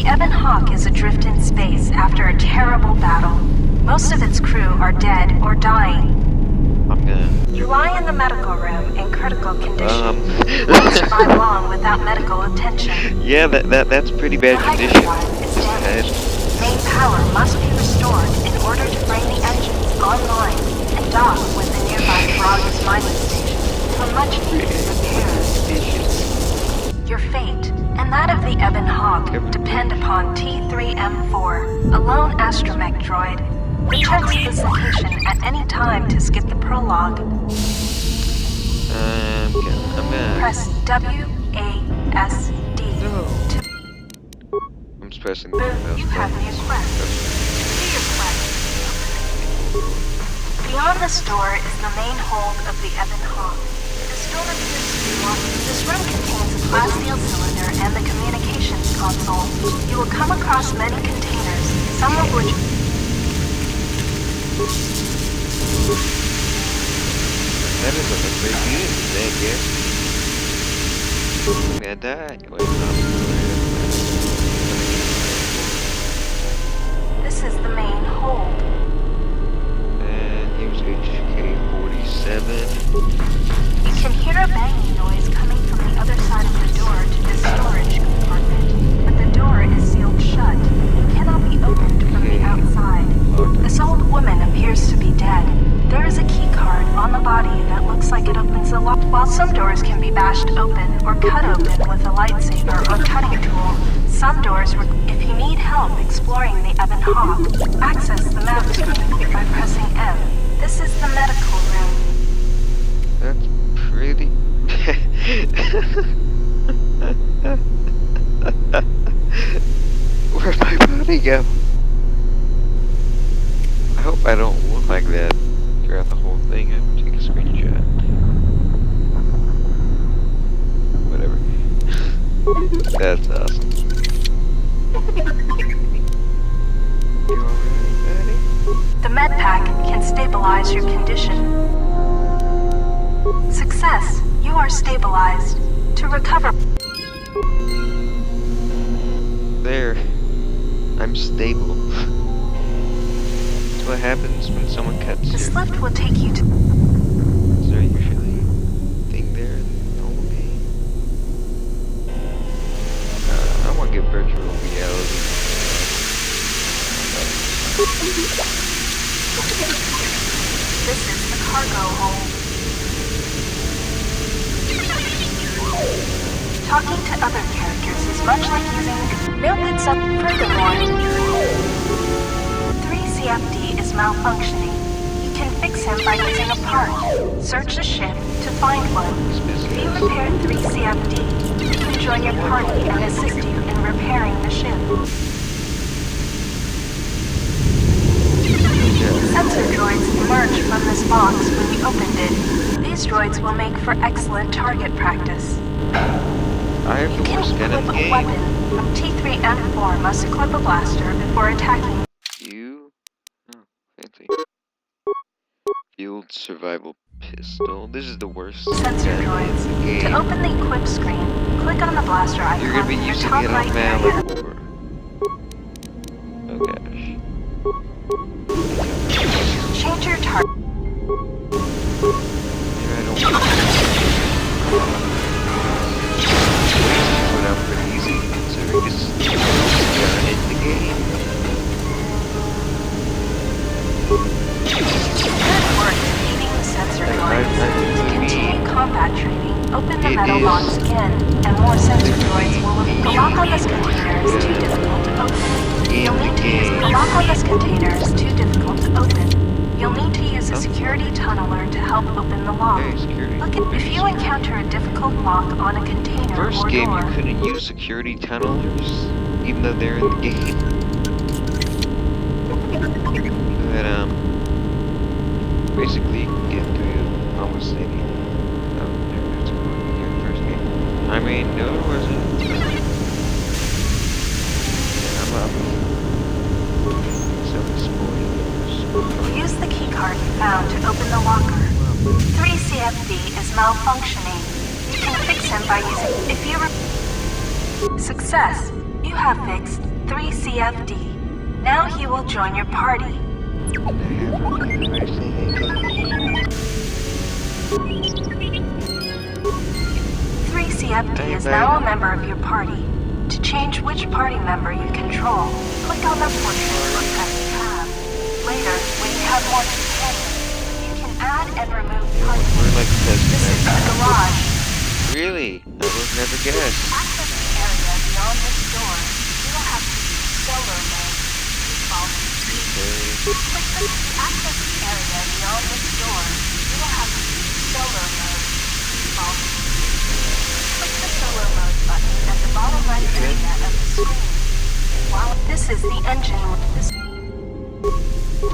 Ebon Hawk is adrift in space after a terrible battle. Most of its crew are dead or dying. I'm gonna... You lie in the medical room in critical condition. You won't survive long without medical attention. Yeah, that's pretty bad The condition. hyperdrive is damaged. Main power must be restored in order to bring the engines online and dock with the nearby Gragas mining station for much needed repairs. Your fate and that of the Ebon Hawk depend upon T3M4, a lone astromech droid. Return to this location at any time to skip the prologue. I'm gonna... Press WASD to... I'm just pressing the mouse. You have new quest. Do your quest. Beyond this door is the main hold of the Ebon Hawk. This door appears to be locked. This room contains a glass seal cylinder and the communications console. You will come across many containers, some of which... That is a very good thing, yeah. I'm gonna die. Wait, no. This is the main hold. And here's HK-47. You can hear a banging noise coming from the other side of the door to the storage compartment, but the door is sealed shut. It cannot be opened from the outside. This old woman appears to be dead. There is a key card on the body that looks like it opens the lock. While some doors can be bashed open or cut open with a lightsaber or cutting tool, some doors, if you need help exploring the Ebon Hawk, access the map screen by pressing M. This is the medical room. That's pretty... Where'd my body go? I hope I don't look like that throughout the whole thing. I have to take a screenshot. Whatever. That's awesome. You alright, buddy? The med pack can stabilize your condition. Success. You are stabilized. To recover... There. I'm stable. That's what happens when someone cuts This you. lift will take you to... Is there usually a thing there in the normal game? I want to get virtual reality. This is the cargo hold. Talking to other characters is much like using... Note that some... Furthermore, 3CFD is malfunctioning. You can fix him by using a part. Search the ship to find one. If you repair 3CFD, he can join your party and assist you in repairing the ship. Sensor droids emerged from this box when you opened it. These droids will make for excellent target practice. I have You the can worst gun in equip the a game. weapon. T3M4 must equip a blaster before attacking. You? Oh, fancy. Field survival pistol. This is the worst Sensor gun in droids. the game. To open the equip screen, click on the blaster icon You're gonna be in the using top it right on area. Malachor. Oh gosh. Change your target. Maybe I don't want put out pretty easy considering this is gun in the game. Good work defeating the sensor droids. To continue combat training, open the metal locks again, and more sensor droids will... The lock on this container is too difficult to open. You'll need to use... The lock on this container is too difficult to open. You'll need to use a security tunneler to help open the lock. Hey, security. Look at... If you encounter a difficult lock on a container First or game door... you couldn't use security tunnelers, even though they're in the game. But basically you can get through almost any... Oh, there's one here in the first game. I mean, no it wasn't. Yeah, I'm up. Some spoilers. Use the keycard you found to open the locker. 3CFD is malfunctioning. You can fix him by using... If you... Success! You have fixed 3CFD. Now he will join your party. 3CFD is now a member of your party. To change which party member you control, click on the portrait or press tab. Later, when you have more companions, you can add and remove parties. We're like This is the garage. Really? I would never guess. To access the area beyond this door, you will have to use solar mode. Default. To access the area beyond this door, you will have to use solar mode. Default. Click the solar mode button at the bottom right area of the screen. While this is the engine,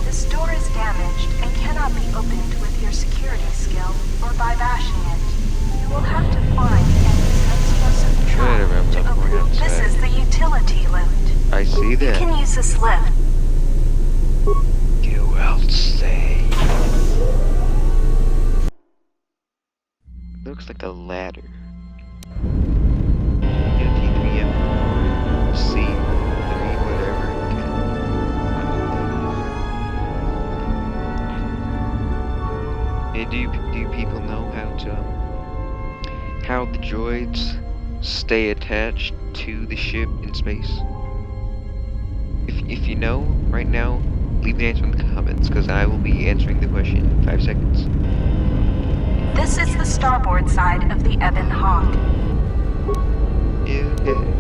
this door is damaged and cannot be opened with your security skill or by bashing it. You will have to find and use explosive trap to open it. This is the utility lift. I see You that. can use this lift. You outside. Looks like a ladder. T3M4 C3 whatever. Hey, do people know how the droids stay attached to the ship in space? If you know right now, leave an answer in the comments, because I will be answering the question in 5 seconds. This is the starboard side of the Ebon Hawk.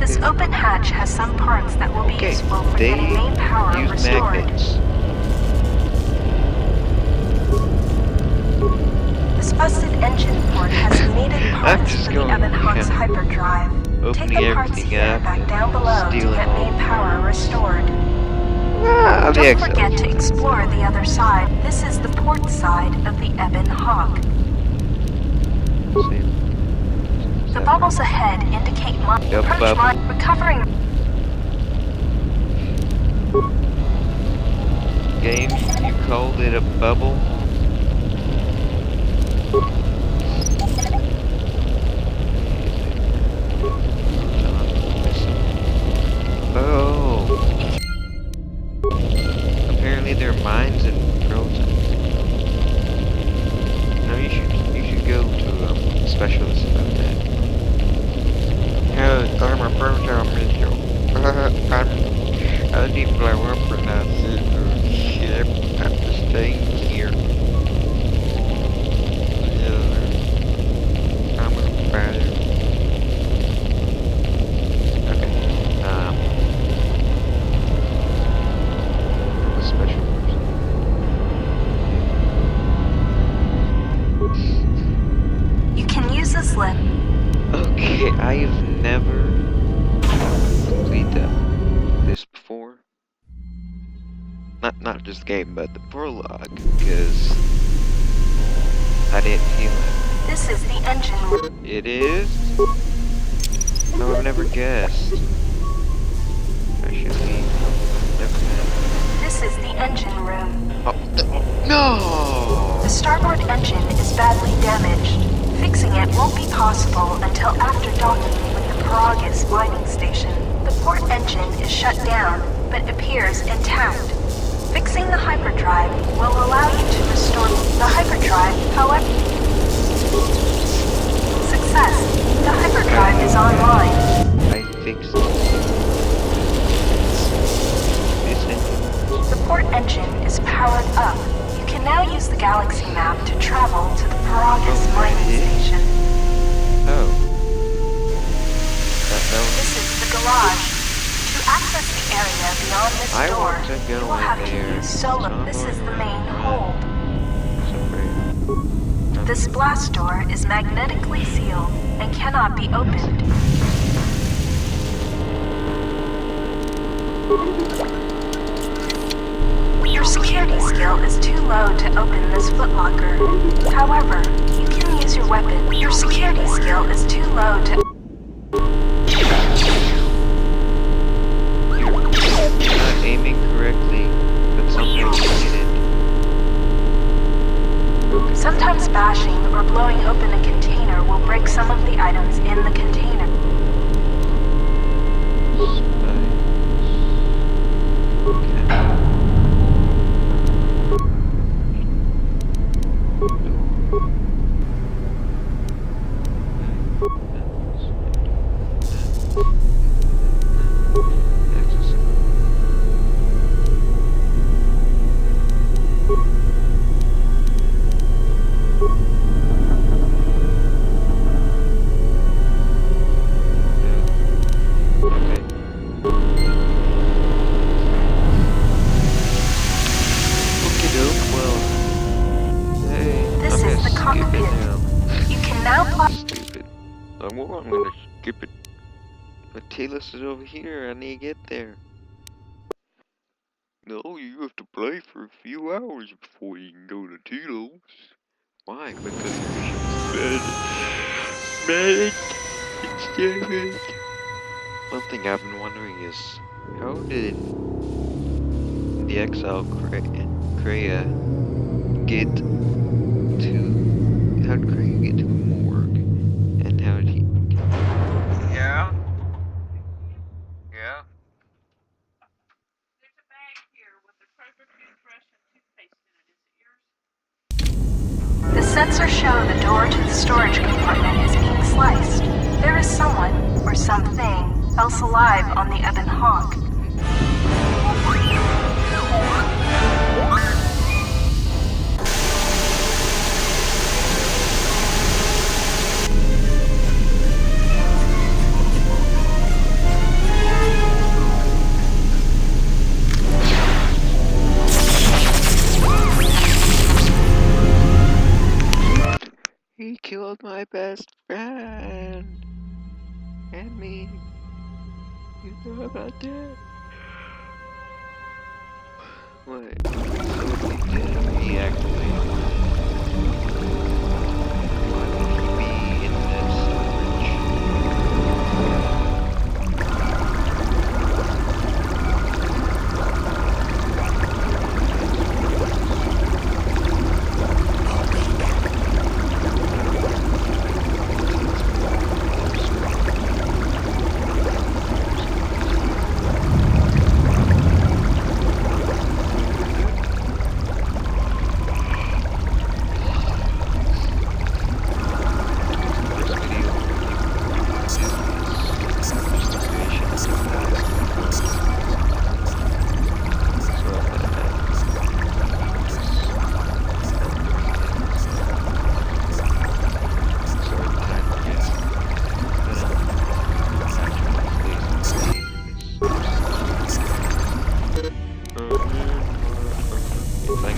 This open hatch has some parts that will be useful for getting main power use restored. magnets. This busted engine port has needed parts for the Ebon Hawk's hyperdrive. Take the parts here back down below to get main power restored. Don't forget to explore the other side. This is the port side of the Ebon Hawk. The bubbles ahead indicate approach line recovering. Game, you called it a bubble? Oh. Apparently there are mines and frozen. No, you should go to a specialist about that. I'm a proton missile. I need to blow up for that ship at the station here. I'm a fighter. Okay. A special person. You can use this lift. Okay, I have never completed this before. Not just the game, but the prologue, because I didn't feel it. This is the engine room. It is? No, I've never guessed. I should be. Never had. This is the engine room. Oh, no! The starboard engine is badly damaged. Fixing it won't be possible until after docking with the Paragus mining station. The port engine is shut down, but appears intact. Fixing the hyperdrive will allow you to restore the hyperdrive, however... Success! The hyperdrive is online. I fixed it. This engine. The port engine is powered up. You can now use the galaxy map to travel to the Paragus mining station. Oh. This is the garage. To access the area beyond this door, you will have to use solar. This is the main hold. This blast door is magnetically sealed and cannot be opened. Your security skill is too low to open this footlocker. However, you can use your weapon. Your security skill is too low to... You're not aiming correctly, but sometimes you get it. Sometimes bashing or blowing open a container will break some of the items in the container. Okay, doke. Well, hey, This I'm is gonna the skip it cockpit. now. You can now fly. Stupid. Well, I'm gonna skip it. But Talos is over here. I need to get there. No, you have to play for a few hours before you can go to Telos. Why? Because your mission's bad. Bad. It's stupid. One thing I've been wondering is, how did the exile Kreia get how did Kreia get to the morgue? And how did he... Yeah? Yeah? The sensors show the door to the storage compartment is being sliced. There is someone, or something, else alive on the Ebon Hawk. He killed my best friend! And me! You know about that? What? So he did he actually? Why would he be in this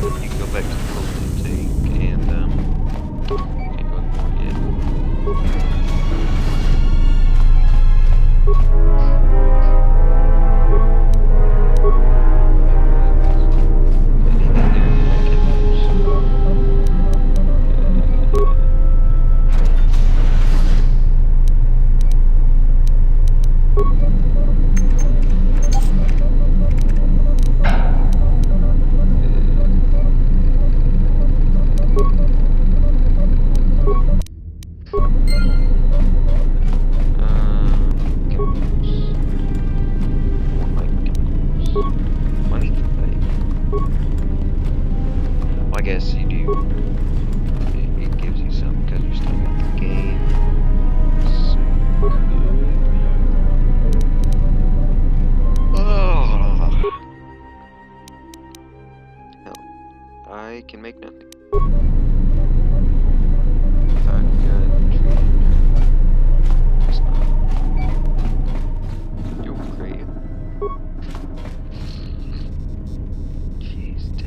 you can go back to the Colton tank and can't go more yet. I guess you do. It gives you some because you're still in the game. So hell, I can make nothing. Without gun training. It's not. You're great. She's dead.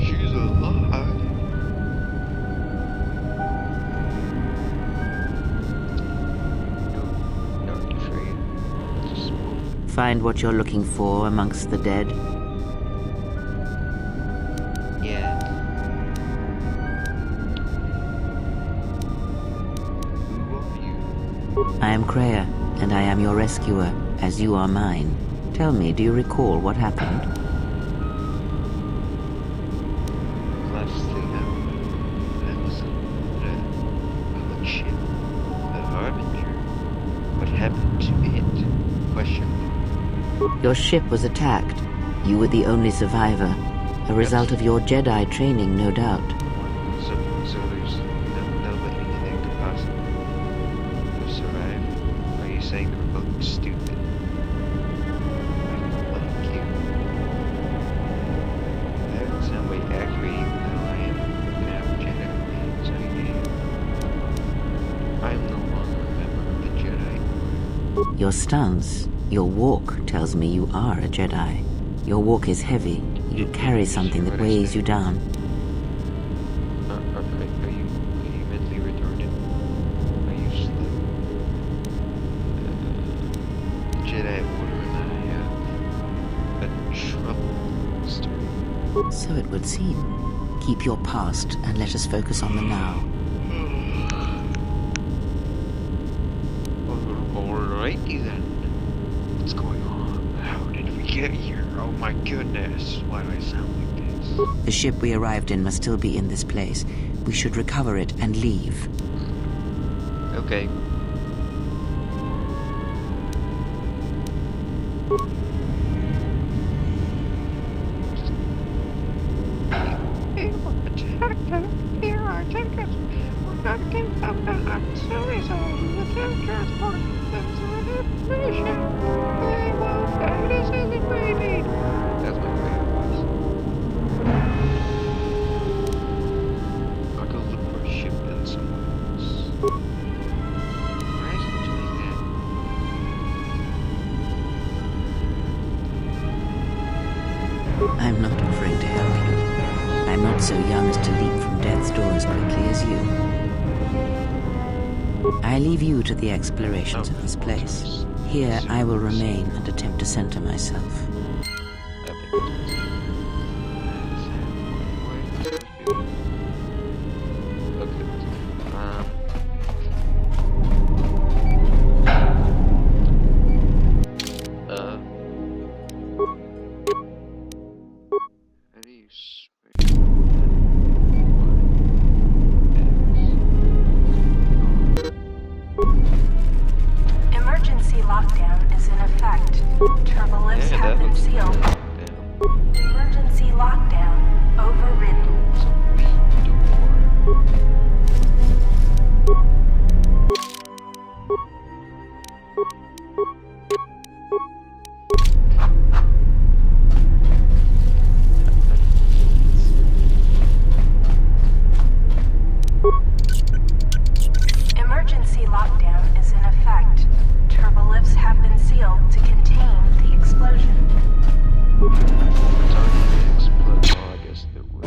She's alive. No, Freya. Just Find what you're looking for amongst the dead? yeah. Who are you? I am Kreia, and I am your rescuer, as you are mine. Tell me, do you recall what happened? Last thing I was on the ship, the Harbinger. What happened to it? Question. Your ship was attacked. You were the only survivor. A result of your Jedi training, no doubt. So there's nobody that could possibly have survived? Are you saying we're both stupid? I don't like you. That would sound way accurate even though I am Your stance, your walk tells me you are a Jedi. Your walk is heavy. You carry something that weighs you down. Are you mentally retarded? Are you slow? Jedi Order and I have a trouble story. So it would seem. Keep your past and let us focus on the now. Alrighty then. What's going on? How did we get here? Oh my goodness. Why do I sound like this? The ship we arrived in must still be in this place. We should recover it and leave. Okay. Here are tickets. We're not getting up the series on the transport. That's an information. They won't guide us as it may be. That's my favorite voice. I'll go look for a ship and someone else. Why is it doing that? I'm not offering to help you. I'm not so young as to leap from death's door as quickly as you. I leave you to the explorations of this place. Here I will remain and attempt to center myself. Emergency lockdown is in effect. Turbo lifts have been sealed. Emergency lockdown overridden. Emergency lockdown is in effect. Turbo lifts have been sealed to contain the explosion. I guess there will.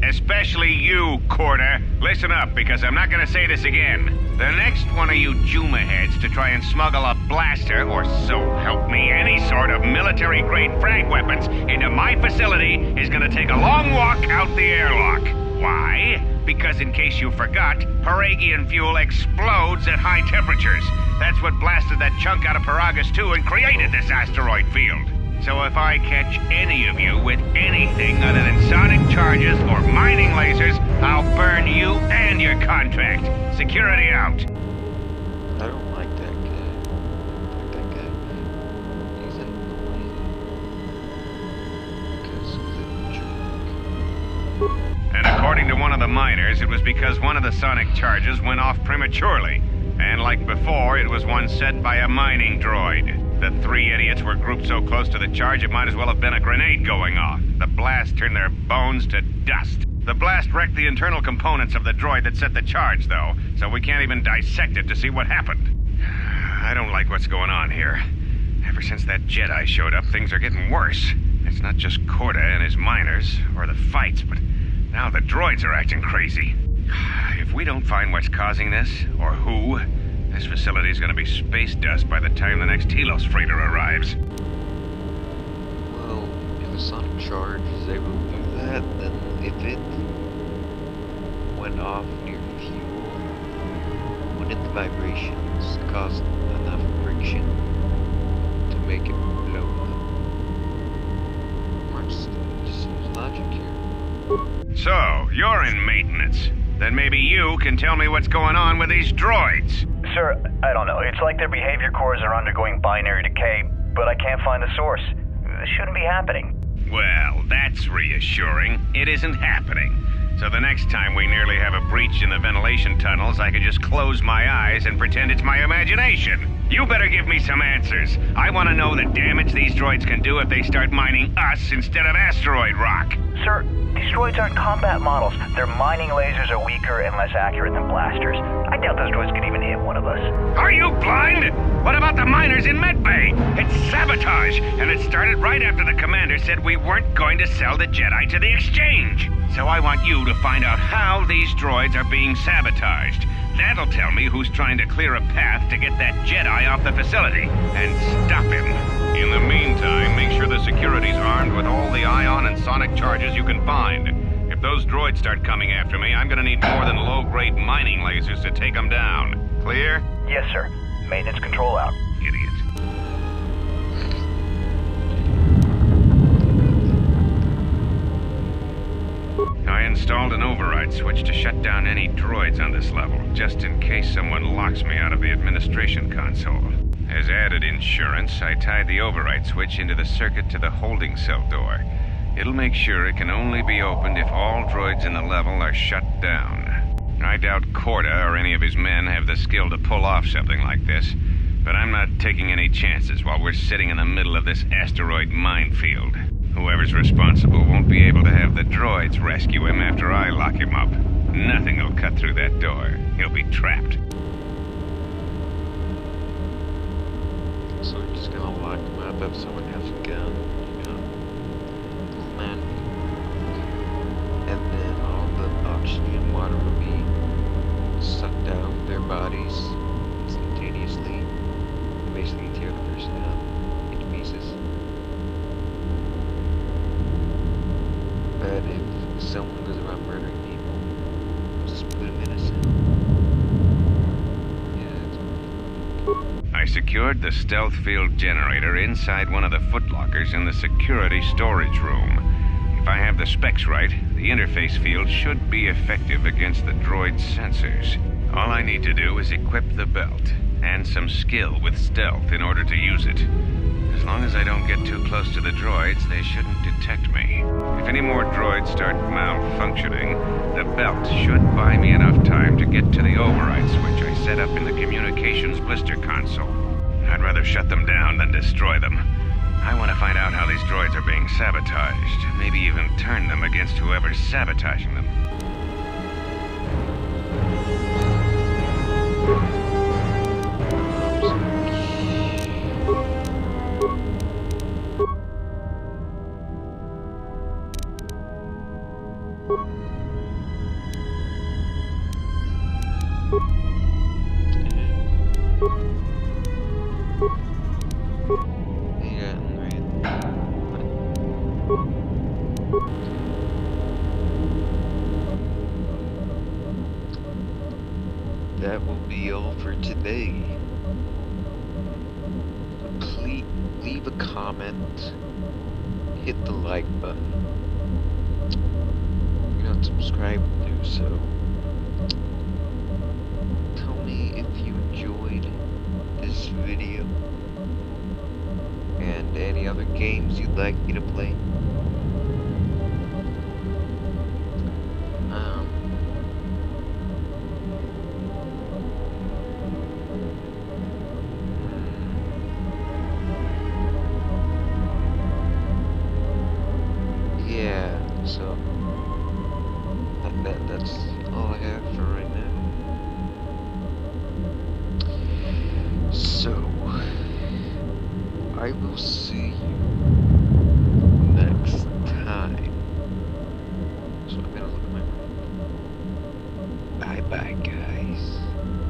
Especially you, Corda. Listen up, because I'm not gonna say this again. The next one of you Juma heads to try and smuggle a blaster, or so help me, any sort of military-grade frag weapons into my facility is gonna take a long walk out the airlock. Why? Because in case you forgot, Paragian fuel explodes at high temperatures. That's what blasted that chunk out of Paragus 2 and created this asteroid field. So if I catch any of you with anything other than sonic charges or mining lasers, I'll burn you and your contract. Security out. I don't like that guy. He's annoying. Because of the jerk. And miners, it was because one of the sonic charges went off prematurely. And like before, it was one set by a mining droid. The three idiots were grouped so close to the charge it might as well have been a grenade going off. The blast turned their bones to dust. The blast wrecked the internal components of the droid that set the charge, though, so we can't even dissect it to see what happened. I don't like what's going on here. Ever since that Jedi showed up, things are getting worse. It's not just Corda and his miners, or the fights, but now the droids are acting crazy. If we don't find what's causing this, or who, this facility's gonna be space dust by the time the next Telos freighter arrives. Well, if a sonic charge is able to do that, then if it went off near fuel, wouldn't the vibrations cause enough friction to make it blow up? Or just use logic here. So, you're in maintenance. Then maybe you can tell me what's going on with these droids. Sir, I don't know. It's like their behavior cores are undergoing binary decay, but I can't find the source. This shouldn't be happening. Well, that's reassuring. It isn't happening. So the next time we nearly have a breach in the ventilation tunnels, I could just close my eyes and pretend it's my imagination. You better give me some answers. I want to know the damage these droids can do if they start mining us instead of asteroid rock. Sir, these droids aren't combat models. Their mining lasers are weaker and less accurate than blasters. I doubt those droids could even hit one of us. Are you blind? What about the miners in Medbay? It's sabotage, and it started right after the commander said we weren't going to sell the Jedi to the exchange. So I want you to find out how these droids are being sabotaged. That'll tell me who's trying to clear a path to get that Jedi off the facility and stop him. In the meantime, make sure the security's armed with all the ion and sonic charges you can find. If those droids start coming after me, I'm gonna need more than low-grade mining lasers to take them down. Clear? Yes, sir. Maintenance control out. Idiot. I installed an override switch to shut down any droids on this level, just in case someone locks me out of the administration console. As added insurance, I tied the override switch into the circuit to the holding cell door. It'll make sure it can only be opened if all droids in the level are shut down. I doubt Corda or any of his men have the skill to pull off something like this, but I'm not taking any chances while we're sitting in the middle of this asteroid minefield. Whoever's responsible won't be able to have the droids rescue him after I lock him up. Nothing will cut through that door. He'll be trapped. So we're just gonna lock them up if someone has a gun, you know. Man. And then all the oxygen and water will be sucked out of their bodies instantaneously. And basically tear the person up into pieces. But if someone goes around murdering people, we'll just put them in a cell. I secured the stealth field generator inside one of the footlockers in the security storage room. If I have the specs right, the interface field should be effective against the droid's sensors. All I need to do is equip the belt, and some skill with stealth in order to use it. As long as I don't get too close to the droids, they shouldn't detect me. If any more droids start malfunctioning, the belt should buy me enough time to get to the override switch I set up in the communications blister console. I'd rather shut them down than destroy them. I want to find out how these droids are being sabotaged, maybe even turn them against whoever's sabotaging them. That will be all for today. Please leave a comment, hit the like button. If you're not subscribed, do so. Tell me if you enjoyed this video and any other games you'd like me to play. will see you next time. So I'm gonna look at my ring. Bye bye, guys.